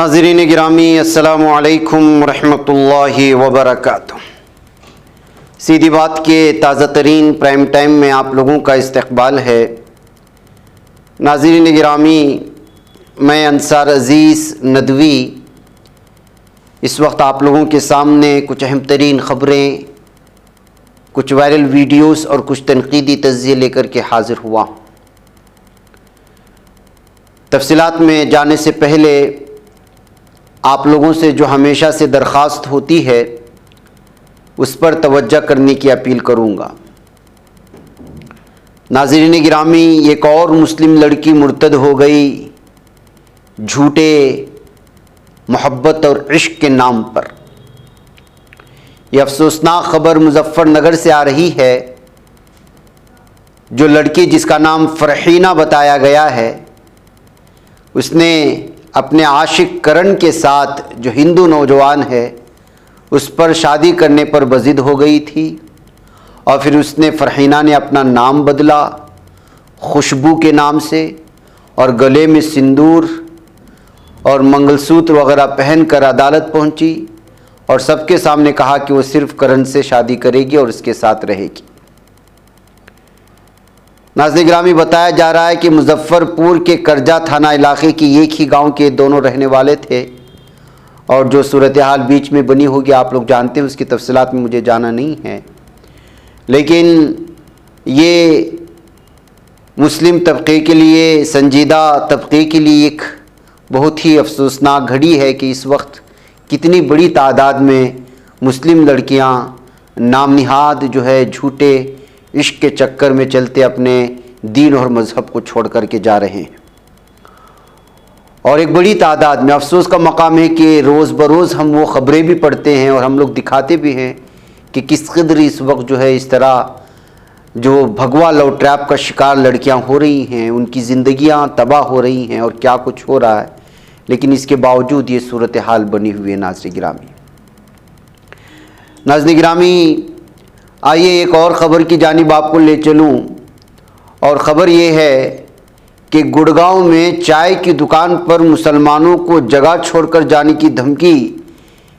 नाज़रीन गिरामी अस्सलामु अलैकुम रहमतुल्लाहि वबरकातुहू। सीधी बात के ताज़ा तरीन प्राइम टाइम में आप लोगों का इस्तकबाल है। नाज़रीन गिरामी, मैं अंसार अज़ीज़ नदवी इस वक्त आप लोगों के सामने कुछ अहम तरीन ख़बरें, कुछ वायरल वीडियोस और कुछ तनक़ीदी तज़्ज़िये लेकर के हाज़िर हुआ। तफ़सीलात में जाने से पहले आप लोगों से जो हमेशा से दरख्वास्त होती है उस पर तवज्जो करने की अपील करूँगा। नाज़रीन गिरामी, एक और मुस्लिम लड़की मुर्तद हो गई झूठे मोहब्बत और इश्क के नाम पर। यह अफसोसनाक ख़बर मुज़फ़्फ़रनगर से आ रही है। जो लड़की जिसका नाम फ़रहीना बताया गया है, उसने अपने आशिक करण के साथ जो हिंदू नौजवान है उस पर शादी करने पर बज़िद हो गई थी और फिर उसने फ़रहीना ने अपना नाम बदला खुशबू के नाम से और गले में सिंदूर और मंगलसूत्र वगैरह पहनकर अदालत पहुंची और सबके सामने कहा कि वो सिर्फ़ करण से शादी करेगी और उसके साथ रहेगी। नाज़रीन गिरामी, बताया जा रहा है कि मुज़फ़्फ़रपुर के करजा थाना इलाके की एक ही गांव के दोनों रहने वाले थे और जो सूरत हाल बीच में बनी होगी आप लोग जानते हैं, उसकी तफसीलात में मुझे जाना नहीं है। लेकिन ये मुस्लिम तबके के लिए, संजीदा तबके के लिए एक बहुत ही अफसोसनाक घड़ी है कि इस वक्त कितनी बड़ी तादाद में मुस्लिम लड़कियां नाम निहाद जो है झूठे इश्क के चक्कर में चलते अपने दीन और मज़हब को छोड़ कर के जा रहे हैं। और एक बड़ी तादाद में अफसोस का मकाम है कि रोज़ बरोज़ हम वो ख़बरें भी पढ़ते हैं और हम लोग दिखाते भी हैं कि किस कदर इस वक्त जो है इस तरह जो भगवा लव ट्रैप का शिकार लड़कियां हो रही हैं, उनकी ज़िंदगियां तबाह हो रही हैं और क्या कुछ हो रहा है। लेकिन इसके बावजूद ये सूरत हाल बनी हुई है। नाज़रीन गिरामी, आइए एक और ख़बर की जानिब आपको ले चलूं और ख़बर ये है कि गुड़गांव में चाय की दुकान पर मुसलमानों को जगह छोड़कर जाने की धमकी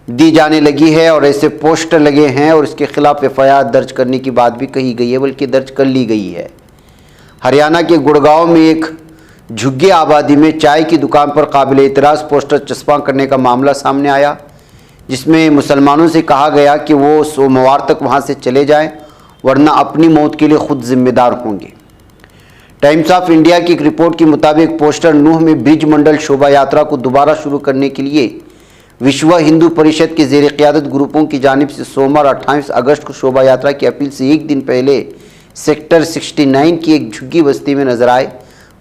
दी जाने लगी है और ऐसे पोस्टर लगे हैं और इसके ख़िलाफ़ एफआईआर दर्ज करने की बात भी कही गई है, बल्कि दर्ज कर ली गई है। हरियाणा के गुड़गांव में एक झुग्गी आबादी में चाय की दुकान पर काबिल एतराज़ पोस्टर चस्पा करने का मामला सामने आया, जिसमें मुसलमानों से कहा गया कि वो सोमवार तक वहां से चले जाएं वरना अपनी मौत के लिए खुद जिम्मेदार होंगे। टाइम्स ऑफ इंडिया की एक रिपोर्ट के मुताबिक पोस्टर नूह में ब्रिज मंडल शोभा यात्रा को दोबारा शुरू करने के लिए विश्व हिंदू परिषद के ज़ेर क़यादत ग्रुपों की जानिब से सोमवार 28 अगस्त को शोभा यात्रा की अपील से एक दिन पहले सेक्टर 69 की एक झुग्गी बस्ती में नजर आए।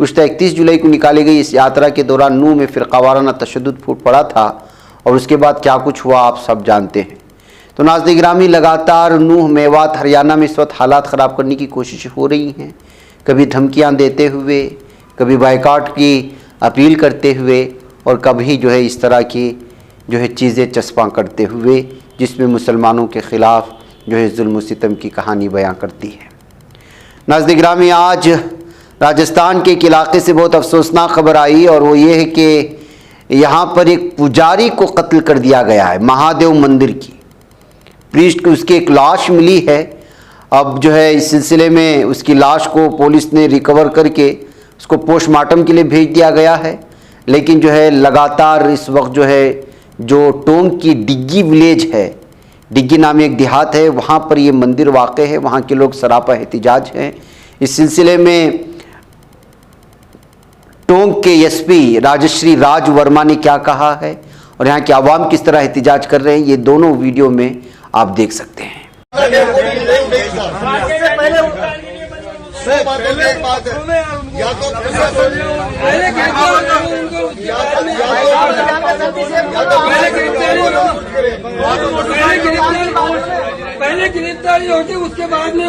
गुज़िश्ता 31 जुलाई को निकाली गई इस यात्रा के दौरान नूह में फ़िरक़ावाराना तशद्दुद फूट पड़ा था और उसके बाद क्या कुछ हुआ आप सब जानते हैं। तो नाज़रीन गिरामी, लगातार नूह, मेवात, हरियाणा में इस वक्त हालात ख़राब करने की कोशिश हो रही हैं, कभी धमकियां देते हुए, कभी बायकॉट की अपील करते हुए और कभी जो है इस तरह की जो है चीज़ें चस्पा करते हुए, जिसमें मुसलमानों के ख़िलाफ़ जो है जुल्म सितम की कहानी बयां करती है। नाज़रीन गिरामी, आज राजस्थान के एक इलाके से बहुत अफसोसनाक ख़बर आई और वो ये है कि यहाँ पर एक पुजारी को कत्ल कर दिया गया है। महादेव मंदिर की प्रीस्ट को उसकी एक लाश मिली है। अब जो है इस सिलसिले में उसकी लाश को पुलिस ने रिकवर करके उसको पोस्टमार्टम के लिए भेज दिया गया है। लेकिन जो है लगातार इस वक्त जो है जो टोंक की डिग्गी विलेज है, डिग्गी नामी एक देहात है, वहाँ पर ये मंदिर वाक़ है। वहाँ के लोग सरापा एहतिजाज हैं। इस सिलसिले में टोंक के एसपी राजश्री राज वर्मा ने क्या कहा है और यहाँ के आवाम किस तरह एहतिजाज कर रहे हैं, ये दोनों वीडियो में आप देख सकते हैं। पहले गिरफ्तारी होगी उसके बाद में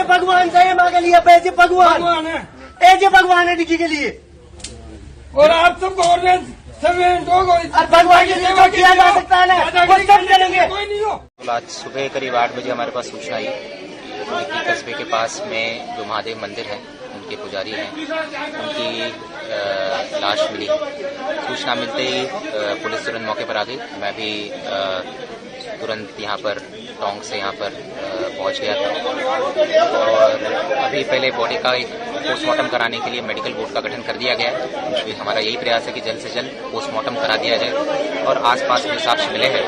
भगवान चाहिए माँ के लिए, पैसे भगवान है डिग्गी के लिए और आप सब गवर्नमेंट भगवान की सेवा किया जा सकता है ना, कोई सब करेंगे। आज सुबह करीब 8 बजे हमारे पास सूचना आई कि कस्बे के पास में जो महादेव मंदिर है के पुजारी हैं, उनकी लाश मिली। सूचना मिलते ही पुलिस तुरंत मौके पर आ गई। मैं भी तुरंत यहाँ पर टोंक से यहाँ पर पहुँच गया था और अभी पहले बॉडी का एक पोस्टमार्टम कराने के लिए मेडिकल बोर्ड का गठन कर दिया गया है। हमारा यही प्रयास है कि जल्द से जल्द पोस्टमार्टम करा दिया जाए और आसपास जो साक्ष्य मिले हैं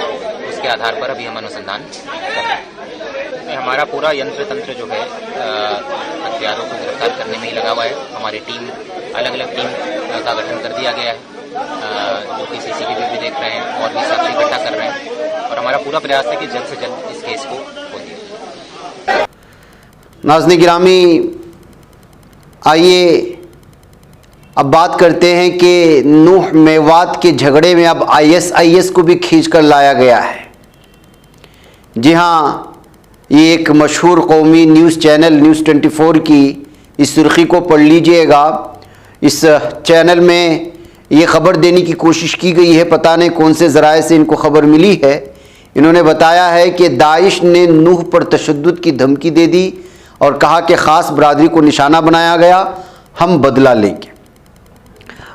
उसके आधार पर अभी हम अनुसंधान कर रहे हैं। हमारा पूरा यंत्र तंत्र जो है हत्यारों को गिरफ्तार करने में ही लगा हुआ है। हमारी टीम अलग अलग टीम का गठन कर दिया गया है जो कि CCTV भी देख रहे हैं और भी साक्ष्य इकट्ठा कर रहे हैं और हमारा पूरा प्रयास है कि जल्द से जल्द इस केस को खोल दिया। नाज़रीन गिरामी, आइए अब बात करते हैं कि नूह मेवात के झगड़े में अब ISIS को भी खींचकर लाया गया है। जी हाँ, ये एक मशहूर कौमी न्यूज़ चैनल न्यूज़ 24 की इस सुर्खी को पढ़ लीजिएगा। इस चैनल में ये खबर देने की कोशिश की गई है, पता नहीं कौन से ज़राए से इनको खबर मिली है। इन्होंने बताया है कि दाइश ने नूह पर तशद्दुद की धमकी दे दी और कहा कि ख़ास बरादरी को निशाना बनाया गया, हम बदला लेंगे।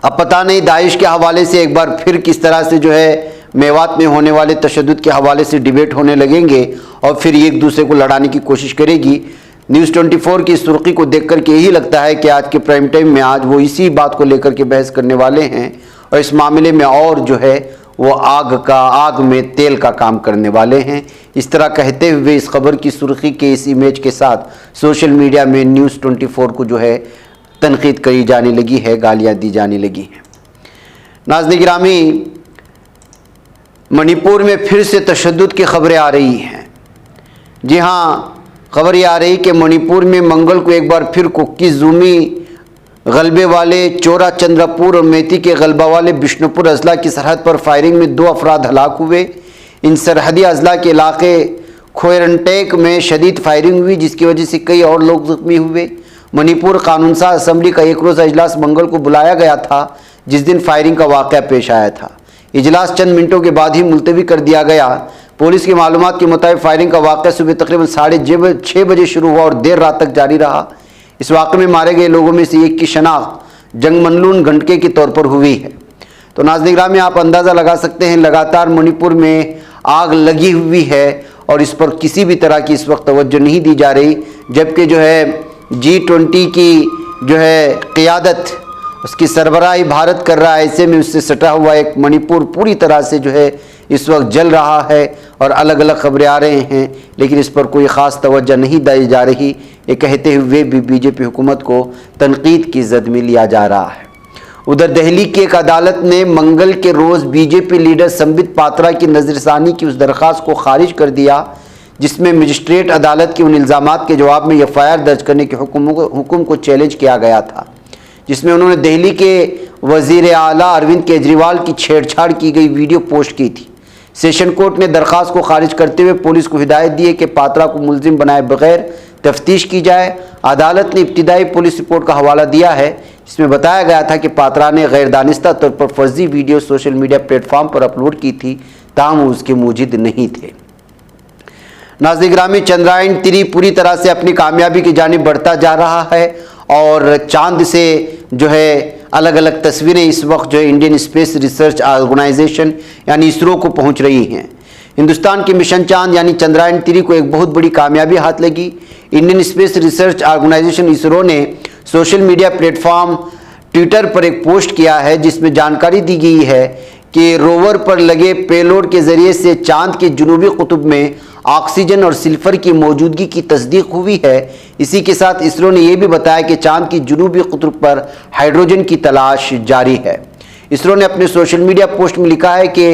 अब पता नहीं दाइश के हवाले से एक बार फिर किस तरह से जो है मेवात में होने वाले तशद्दुद के हवाले से डिबेट होने लगेंगे और फिर एक दूसरे को लड़ाने की कोशिश करेगी। न्यूज़ 24 की सुर्खी को देख कर के यही लगता है कि आज के प्राइम टाइम में आज वो इसी बात को लेकर के बहस करने वाले हैं और इस मामले में और जो है वो आग में तेल का काम करने वाले हैं। इस तरह कहते हुए इस खबर की सुर्खी के इस इमेज के साथ सोशल मीडिया में न्यूज़ 24 को जो है तनकीद करी जाने लगी है, गालियाँ दी जाने लगी हैं। नाज़रीन गिरामी, मणिपुर में फिर से तशद्दुद की खबरें आ रही हैं। जी हाँ, खबर ये आ रही कि मणिपुर में मंगल को एक बार फिर कुक्की ज़ूमी गलबे वाले चोरा चंद्रपुर और मेथी के गलबा वाले बिष्णुपुर अजला की सरहद पर फायरिंग में 2 अफराद हलाक हुए। इन सरहदी अजला के इलाके खोयरनटेक में शदीद फायरिंग हुई जिसकी वजह से कई और लोग जख्मी हुए। मणिपुर कानून साज असम्बली का एक रोज़ा इजलास मंगल को बुलाया गया था जिस दिन फायरिंग का वाक़या पेश आया था। इजलास चंद मिनटों के बाद ही मुलतवी कर दिया गया। पुलिस की मालूमात के मुताबिक फायरिंग का वाक़या सुबह तकरीबन 6:30 बजे शुरू हुआ और देर रात तक जारी रहा। इस वाक़े में मारे गए लोगों में से एक की शनाख्त जंगमनलून घंटके के तौर पर हुई है। तो नाज़रीन गिरामी, आप अंदाज़ा लगा सकते हैं लगातार मणिपुर में आग लगी हुई है और इस पर किसी भी तरह की इस वक्त तवज्जो नहीं दी जा रही, जबकि जो है G20 की जो है क़ियादत उसकी सरबराही भारत कर रहा है। ऐसे में उससे सटा हुआ एक मणिपुर पूरी तरह से जो है इस वक्त जल रहा है और अलग अलग खबरें आ रहे हैं, लेकिन इस पर कोई ख़ास तवज्जो नहीं दी जा रही। ये कहते हुए भी बीजेपी हुकूमत को तनकीद की जद में लिया जा रहा है। उधर दिल्ली की एक अदालत ने मंगल के रोज़ बीजेपी लीडर संबित पात्रा की नज़रसानी की उस दरख्वास्त को खारिज कर दिया जिसमें मजिस्ट्रेट अदालत के उन इल्ज़ामात के जवाब में FIR दर्ज करने के हुक्म को चैलेंज किया गया था, जिसमें उन्होंने दिल्ली के वज़ीर आला अरविंद केजरीवाल की छेड़छाड़ की गई वीडियो पोस्ट की थी। सेशन कोर्ट ने दरख्वास्त को खारिज करते हुए पुलिस को हिदायत दी है कि पात्रा को मुलजिम बनाए बगैर तफ्तीश की जाए। अदालत ने इब्तिदाई पुलिस रिपोर्ट का हवाला दिया है जिसमें बताया गया था कि पात्रा ने गैर दानिस्ता तौर पर फर्जी वीडियो सोशल मीडिया प्लेटफॉर्म पर अपलोड की थी, ताहम वो उसके मूजिद नहीं थे। नाज़रीन गिरामी, चंद्रयान 3 पूरी तरह से अपनी कामयाबी की जानिब बढ़ता जा रहा है और चांद से जो है अलग अलग तस्वीरें इस वक्त जो है इंडियन स्पेस रिसर्च ऑर्गेनाइजेशन यानी इसरो को पहुंच रही हैं। हिंदुस्तान के मिशन चांद यानी चंद्रयान 3 को एक बहुत बड़ी कामयाबी हाथ लगी। Indian Space Research Organisation ISRO ने सोशल मीडिया प्लेटफॉर्म ट्विटर पर एक पोस्ट किया है जिसमें जानकारी दी गई है कि रोवर पर लगे पेलोड के ज़रिए से चांद के जुनूबी कुतुब में ऑक्सीजन और सल्फर की मौजूदगी की तस्दीक हुई है। इसी के साथ इसरो ने यह भी बताया कि चांद की जुनूबी कुतुब पर हाइड्रोजन की तलाश जारी है। इसरो ने अपने सोशल मीडिया पोस्ट में लिखा है कि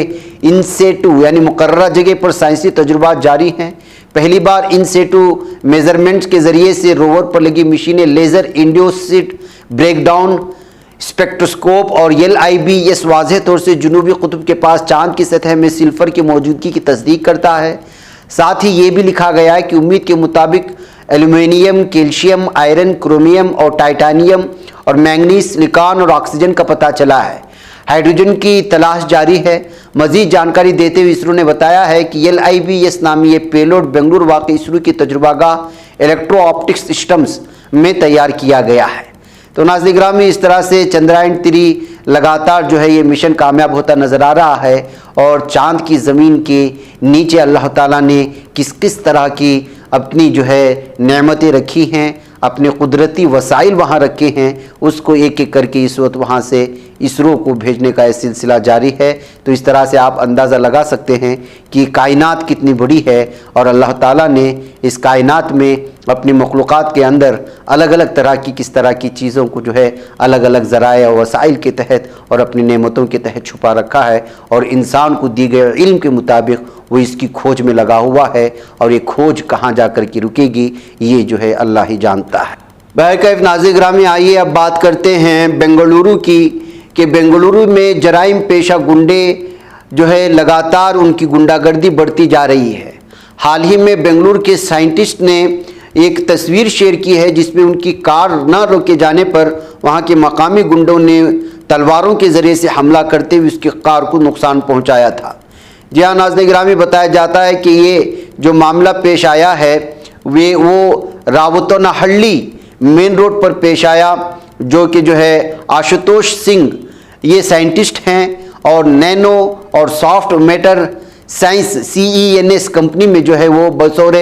इन-सेटू यानी मुकर्ररा जगह पर साइंसी तजुर्बात जारी हैं। पहली बार इन-सेटू मेजरमेंट्स के ज़रिए से रोवर पर लगी मशीनें लेज़र इंडियोसिट ब्रेकडाउन स्पेक्ट्रोस्कोप और LIBS वाज़ेह तौर से जुनूबी कुतुब के पास चांद की सतह में सल्फर की मौजूदगी की तस्दीक करता है। साथ ही ये भी लिखा गया है कि उम्मीद के मुताबिक एल्यूमिनियम, कैल्शियम, आयरन, क्रोमियम और टाइटानियम और मैंगनीज, सिलिकॉन और ऑक्सीजन का पता चला है। हाइड्रोजन की तलाश जारी है। मजीद जानकारी देते हुए इसरो ने बताया है कि LIBS नामी ये पेलोड बेंगलुरु वाक़ई इसरो की तजुर्बागाह इलेक्ट्रो ऑप्टिक्स सिस्टम्स में तैयार किया गया है। तो नाज़रीन गिरामी, इस तरह से चंद्रयान-3 लगातार जो है ये मिशन कामयाब होता नज़र आ रहा है और चाँद की ज़मीन के नीचे अल्लाह ताला ने किस किस तरह की अपनी जो है नेमतें रखी हैं, अपने कुदरती वसाइल वहाँ रखे हैं, उसको एक एक करके इस वक्त वहाँ से इसरो को भेजने का यह सिलसिला जारी है। तो इस तरह से आप अंदाज़ा लगा सकते हैं कि कायनात कितनी बड़ी है और अल्लाह ताला ने इस कायनात में अपनी मखलूक़ात के अंदर अलग अलग तरह की किस तरह की चीज़ों को जो है अलग अलग ज़राए और वसाइल के तहत और अपनी नेमतों के तहत छुपा रखा है और इंसान को दी गए इल्म के मुताबिक वो इसकी खोज में लगा हुआ है और ये खोज कहाँ जा कर के रुकेगी ये जो है अल्लाह ही जानता है। बहरकैफ नाज़रीन गिरामी, आइए अब बात करते हैं बेंगलुरु की कि बेंगलुरु में जराइम पेशा गुंडे जो है लगातार उनकी गुंडागर्दी बढ़ती जा रही है। हाल ही में बेंगलुरु के साइंटिस्ट ने एक तस्वीर शेयर की है जिसमें उनकी कार न रोके जाने पर वहाँ के मकामी गुंडों ने तलवारों के ज़रिए से हमला करते हुए उसकी कार को नुकसान पहुँचाया था। जी हाँ नाज़रीन गिरामी, बताया जाता है कि ये जो मामला पेश आया है वो रावतनहल्ली मेन रोड पर पेश आया, जो कि जो है आशुतोष सिंह ये साइंटिस्ट हैं और नैनो और soft matter science CENS company में जो है वो बतौर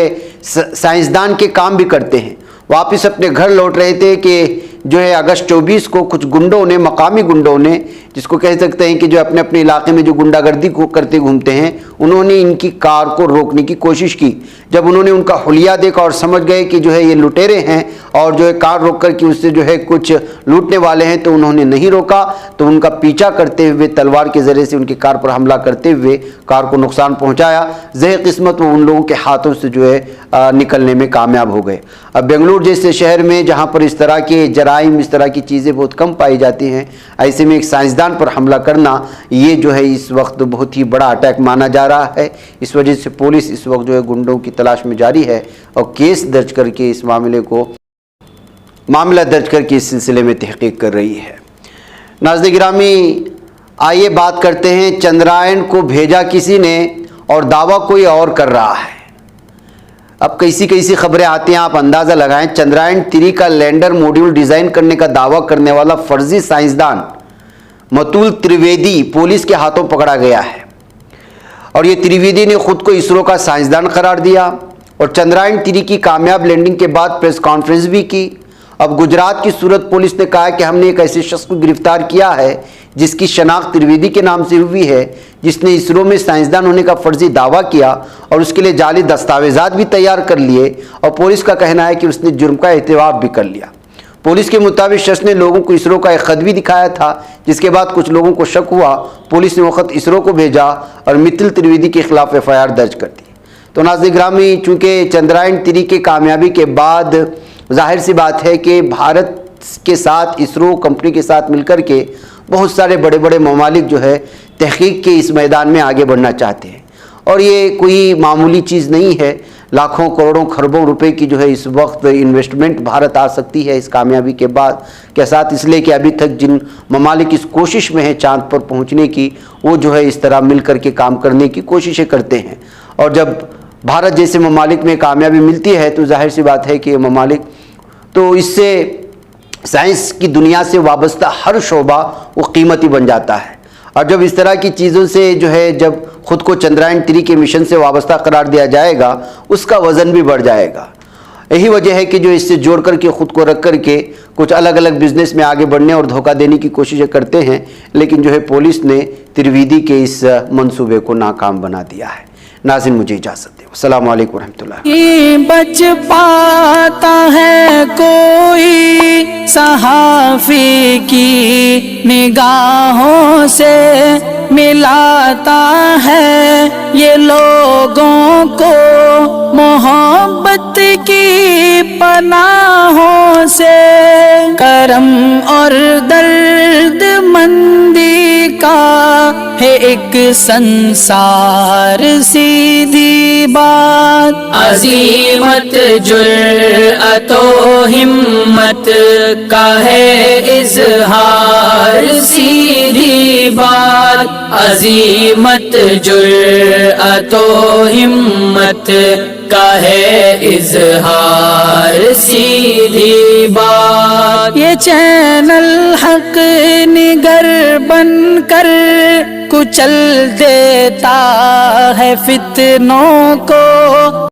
साइंसदान के काम भी करते हैं। वापस अपने घर लौट रहे थे कि जो है अगस्त 24 को कुछ गुंडों ने, मकामी गुंडों ने, जिसको कह सकते हैं कि जो अपने अपने इलाके में जो गुंडागर्दी को करते घूमते हैं, उन्होंने इनकी कार को रोकने की कोशिश की। जब उन्होंने उनका हुलिया देखा और समझ गए कि जो है ये लुटेरे हैं और जो है कार रोक कर के उससे जो है कुछ लूटने वाले हैं, तो उन्होंने नहीं रोका। तो उनका पीछा करते हुए तलवार के ज़रिए से उनकी कार पर हमला करते हुए कार को नुकसान पहुँचाया। ज़हे किस्मत वो उन लोगों के हाथों से जो है निकलने में कामयाब हो गए। अब बेंगलुरु जैसे शहर में जहाँ पर इस तरह के जराइम, इस तरह की चीज़ें बहुत कम पाई जाती हैं, ऐसे में एक साइंसदान पर हमला करना ये जो है इस वक्त बहुत ही बड़ा अटैक माना जा रहा है। इस वजह से पुलिस इस वक्त जो है गुंडों की तलाश में जारी है और केस दर्ज करके इस मामला दर्ज करके इस सिलसिले में तहकीक कर रही है। नाज़रीन गिरामी, आइए बात करते हैं चंद्रयान को भेजा किसी ने और दावा कोई और कर रहा है। अब कैसी कैसी खबरें आती हैं, आप अंदाज़ा लगाएं। चंद्रयान-3 का लैंडर मॉड्यूल डिज़ाइन करने का दावा करने वाला फर्जी साइंसदान मतुल त्रिवेदी पुलिस के हाथों पकड़ा गया है और ये त्रिवेदी ने खुद को इसरो का साइंसदान करार दिया और चंद्रयान-3 की कामयाब लैंडिंग के बाद प्रेस कॉन्फ्रेंस भी की। अब गुजरात की सूरत पुलिस ने कहा कि हमने एक ऐसे शख्स को गिरफ्तार किया है जिसकी शनाख्त त्रिवेदी के नाम से हुई है, जिसने इसरो में साइंसदान होने का फर्जी दावा किया और उसके लिए जाली दस्तावेजात भी तैयार कर लिए और पुलिस का कहना है कि उसने जुर्म का एहतिराफ भी कर लिया। पुलिस के मुताबिक शख्स ने लोगों को इसरो का एक खत भी दिखाया था, जिसके बाद कुछ लोगों को शक हुआ। पुलिस ने वो खत इसरो को भेजा और मित्तल त्रिवेदी के खिलाफ FIR दर्ज कर दी। तो नाज़रीन गिरामी, चूँकि चंद्रयान-3 की कामयाबी के बाद जाहिर सी बात है कि भारत के साथ, इसरो कंपनी के साथ मिलकर के बहुत सारे बड़े बड़े ममालिक जो है तहकीक के इस मैदान में आगे बढ़ना चाहते हैं और ये कोई मामूली चीज़ नहीं है। लाखों करोड़ों खरबों रुपए की जो है इस वक्त इन्वेस्टमेंट भारत आ सकती है इस कामयाबी के बाद के साथ, इसलिए कि अभी तक जिन ममालिक इस कोशिश में है चाँद पर पहुँचने की, वो जो है इस तरह मिल कर के काम करने की कोशिशें करते हैं। और जब भारत जैसे ममालिक में कामयाबी मिलती है तो जाहिर सी बात है कि ममालिक तो इससे साइंस की दुनिया से वाबस्ता हर शोबा वो कीमती बन जाता है। और जब इस तरह की चीज़ों से जो है जब ख़ुद को चंद्रयान-3 के मिशन से वाबस्ता करार दिया जाएगा, उसका वज़न भी बढ़ जाएगा। यही वजह है कि जो इससे जोड़ कर के ख़ुद को रख कर के कुछ अलग अलग बिजनेस में आगे बढ़ने और धोखा देने की कोशिशें करते हैं, लेकिन जो है पुलिस ने त्रिवेदी के इस मंसूबे को नाकाम बना दिया है। नाज़रीन, मुझे इजाज़त दें। अस्सलाम वालेकुम रहमतुल्लाह। बच पाता है कोई सहाफ़ी की निगाहों से, मिलाता है ये लोगों को मोहब्बत की पनाहों से। करम और दर्द मंदी का है एक संसार, सीधी बात। अज़ीमत जुर्अतो हिम्मत का है इज़हार, सीधी बात। अज़ीमत जुर्अतो हिम्मत का है इजहार सीधी बात। ये चैनल हक निगर बनकर कुचल देता है फितनों को,